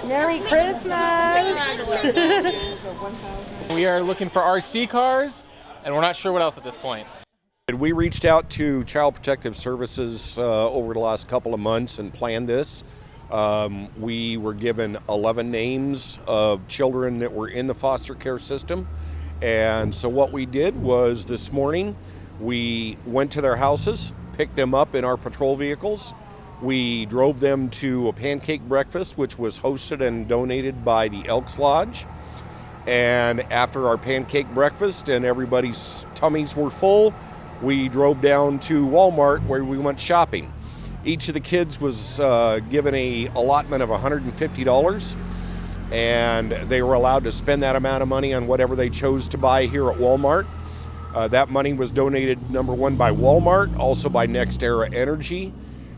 Merry Christmas! We are looking for RC cars, and we're not sure what else at this point. We reached out to Child Protective Services over the last couple of months and planned this. We were given 11 names of children that were in the foster care system. And so what we did was this morning, we went to their houses, picked them up in our patrol vehicles. We drove them to a pancake breakfast, which was hosted and donated by the Elks Lodge. And after our pancake breakfast and everybody's tummies were full, we drove down to Walmart where we went shopping. Each of the kids was given an allotment of $150, and they were allowed to spend that amount of money on whatever they chose to buy here at Walmart. That money was donated, number one, by Walmart, also by NextEra Energy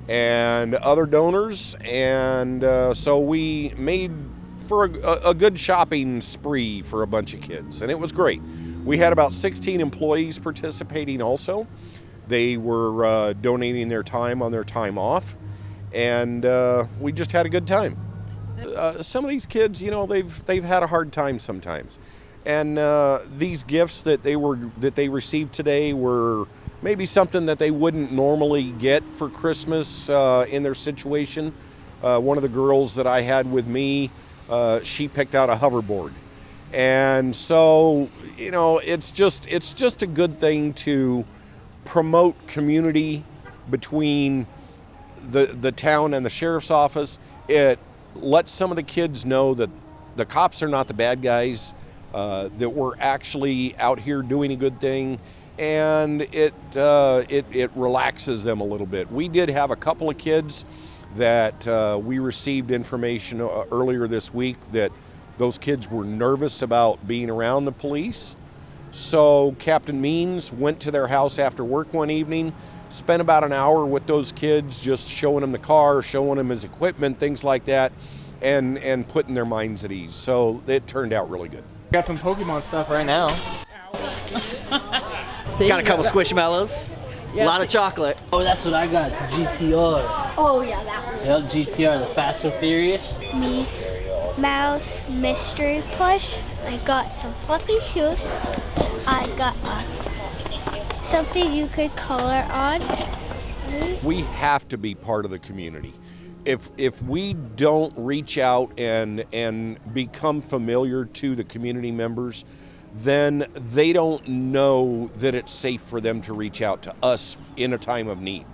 and other donors. And so we made for a good shopping spree for a bunch of kids, and it was great. We had about 16 employees participating also. They were donating their time on their time off, and we just had a good time. Some of these kids, you know, they've had a hard time sometimes, and these gifts that they received today were maybe something that they wouldn't normally get for Christmas in their situation. One of the girls that I had with me, she picked out a hoverboard, and so you know, it's just a good thing to promote community between the town and the sheriff's office. It lets some of the kids know that the cops are not the bad guys, that we're actually out here doing a good thing, and it relaxes them a little bit. We did have a couple of kids that we received information earlier this week that those kids were nervous about being around the police. So Captain Means went to their house after work one evening, spent about an hour with those kids, just showing them the car, showing them his equipment, things like that, and putting their minds at ease. So it turned out really good. Got some Pokemon stuff right now. Got a couple Squishmallows. A lot of chocolate. Oh, that's what I got. GTR. Oh yeah, that one. Yep, GTR, the Fast and Furious. Me, Mouse mystery plush. I got some fluffy shoes. I got something you could color on. We have to be part of the community. If we don't reach out and become familiar to the community members, then they don't know that it's safe for them to reach out to us in a time of need.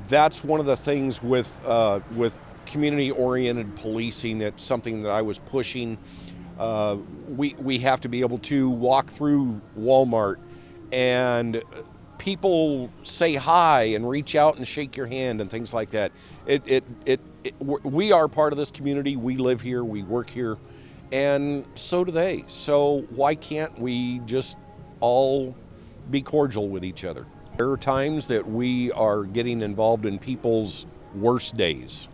That's one of the things with community-oriented policing. That's something that I was pushing. We have to be able to walk through Walmart and people say hi and reach out and shake your hand and things like that. We are part of this community. We live here, we work here, and so do they. So why can't we just all be cordial with each other? There are times that we are getting involved in people's worst days,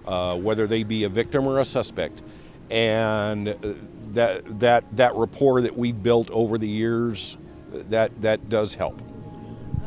whether they be a victim or a suspect, and that rapport that we've built over the years, that does help.